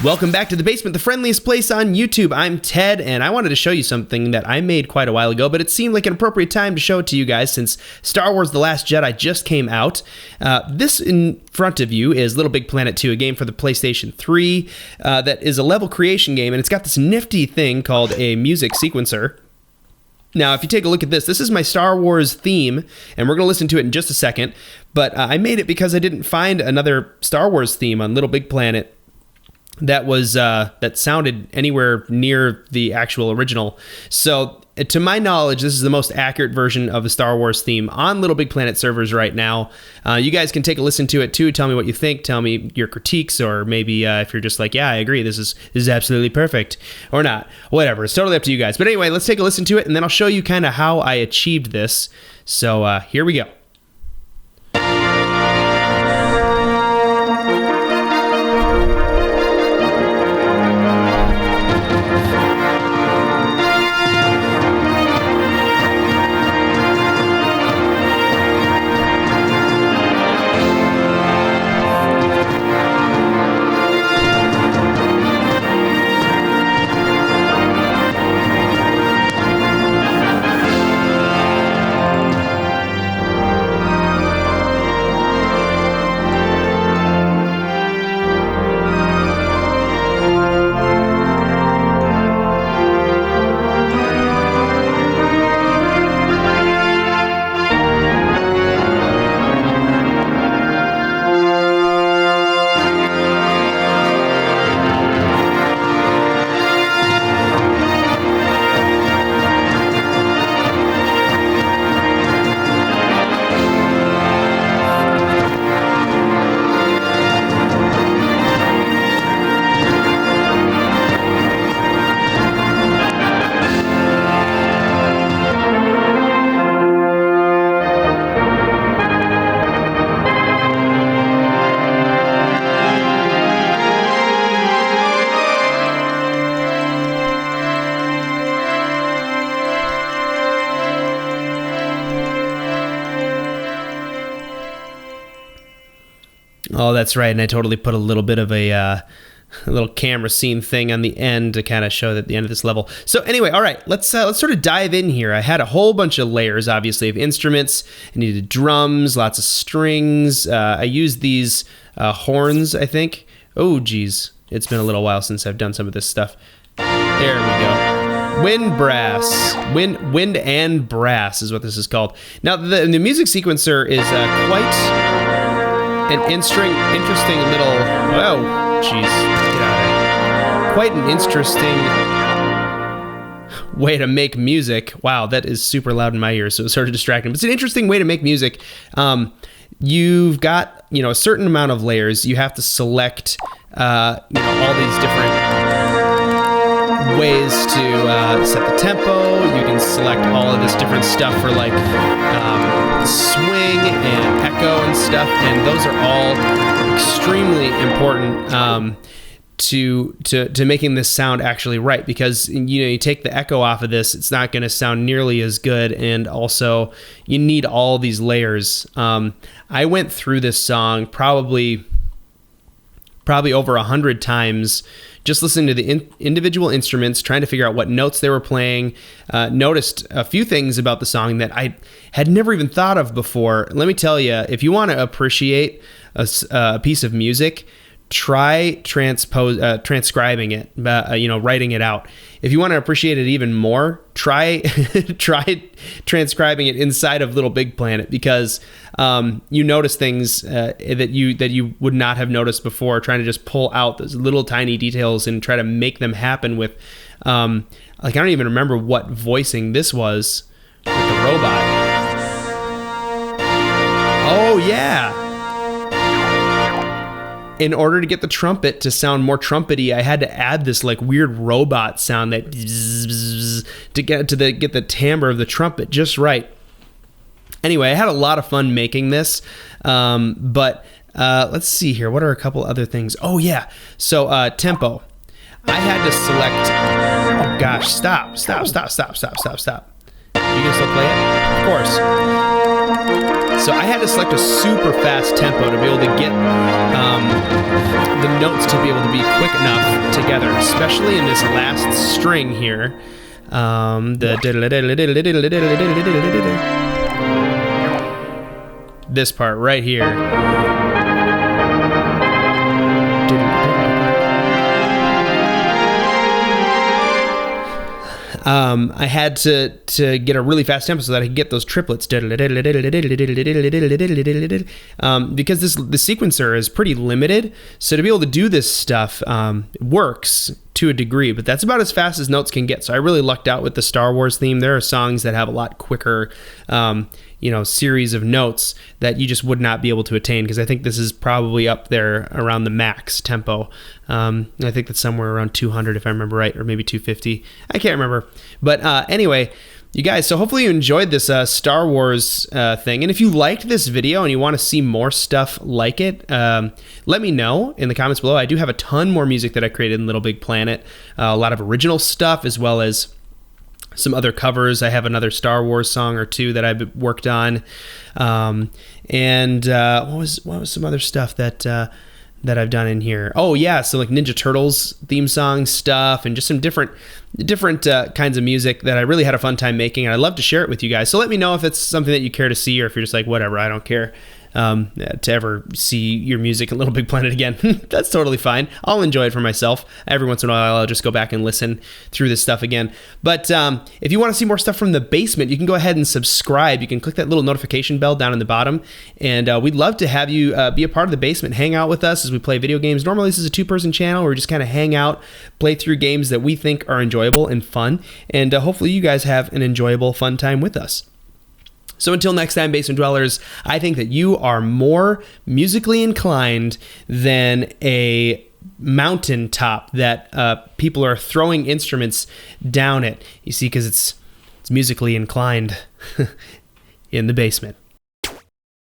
Welcome back to The Basement, the friendliest place on YouTube. I'm Ted, and I wanted to show you something that I made quite a while ago, but it seemed like an appropriate time to show it to you guys since Star Wars The Last Jedi just came out. This in front of you is Little Big Planet 2, a game for the PlayStation 3 that is a level creation game, and it's got this nifty thing called a music sequencer. Now, if you take a look at this is my Star Wars theme, and we're going to listen to it in just a second, but I made it because I didn't find another Star Wars theme on Little Big Planet that was that sounded anywhere near the actual original. So to my knowledge, this is the most accurate version of the Star Wars theme on Little Big Planet servers right now. You guys can take a listen to it too. Tell me what you think. Tell me your critiques, or maybe if you're just like, yeah, I agree, this is absolutely perfect, or not. Whatever, it's totally up to you guys. But anyway, let's take a listen to it, and then I'll show you kind of how I achieved this. So here we go. Oh, that's right, and I totally put a little bit of a little camera scene thing on the end to kind of show that the end of this level. So anyway, all right, let's sort of dive in here. I had a whole bunch of layers, obviously, of instruments. I needed drums, lots of strings. I used these horns, I think. Oh, geez, it's been a little while since I've done some of this stuff. There we go. Wind brass. Wind and brass is what this is called. Now, the music sequencer is quite an interesting little, oh, jeez, get out of there. Quite an interesting way to make music. Wow, that is super loud in my ears, so it's sort of distracting. But it's an interesting way to make music. You've got, a certain amount of layers. You have to select, all these different ways to set the tempo. You can select all of this different stuff for like swing and echo and stuff, and those are all extremely important to making this sound actually right, because you take the echo off of this, it's not going to sound nearly as good, and also you need all these layers. I went through this song probably over 100 times, just listening to the individual instruments, trying to figure out what notes they were playing. Noticed a few things about the song that I had never even thought of before. Let me tell you, if you want to appreciate a piece of music, try transcribing it, writing it out. If you want to appreciate it even more, try transcribing it inside of Little Big Planet, because you notice things that you would not have noticed before, trying to just pull out those little tiny details and try to make them happen with I don't even remember what voicing this was with the robot. Oh yeah. In order to get the trumpet to sound more trumpety, I had to add this like weird robot sound that to get the timbre of the trumpet just right. Anyway, I had a lot of fun making this, but let's see here. What are a couple other things? Oh yeah, so tempo. I had to select. Oh gosh, stop! You can still play it? Of course. So I had to select a super fast tempo to be able to get the notes to be able to be quick enough together, especially in this last string here. This part right here. I had to get a really fast tempo so that I could get those triplets. Because the sequencer is pretty limited, so to be able to do this stuff works to a degree, but that's about as fast as notes can get. So I really lucked out with the Star Wars theme. There are songs that have a lot quicker series of notes that you just would not be able to attain, because I think this is probably up there around the max tempo. I think that's somewhere around 200 if I remember right, or maybe 250. I can't remember. But anyway, you guys, so hopefully you enjoyed this Star Wars thing. And if you liked this video and you want to see more stuff like it, let me know in the comments below. I do have a ton more music that I created in Little Big Planet, a lot of original stuff, as well as some other covers. I have another Star Wars song or two that I've worked on, and what was some other stuff that I've done in here? Oh yeah, so like Ninja Turtles theme song stuff, and just some different kinds of music that I really had a fun time making, and I'd love to share it with you guys. So let me know if it's something that you care to see, or if you're just like, whatever, I don't care to ever see your music in Little Big Planet again. That's totally fine. I'll enjoy it for myself. Every once in a while, I'll just go back and listen through this stuff again. But if you want to see more stuff from the basement, you can go ahead and subscribe. You can click that little notification bell down in the bottom, and we'd love to have you be a part of the basement. Hang out with us as we play video games. Normally, this is a two-person channel where we just kind of hang out, play through games that we think are enjoyable and fun, and hopefully you guys have an enjoyable, fun time with us. So until next time, Basement Dwellers, I think that you are more musically inclined than a mountaintop that people are throwing instruments down it. You see, because it's musically inclined in the basement.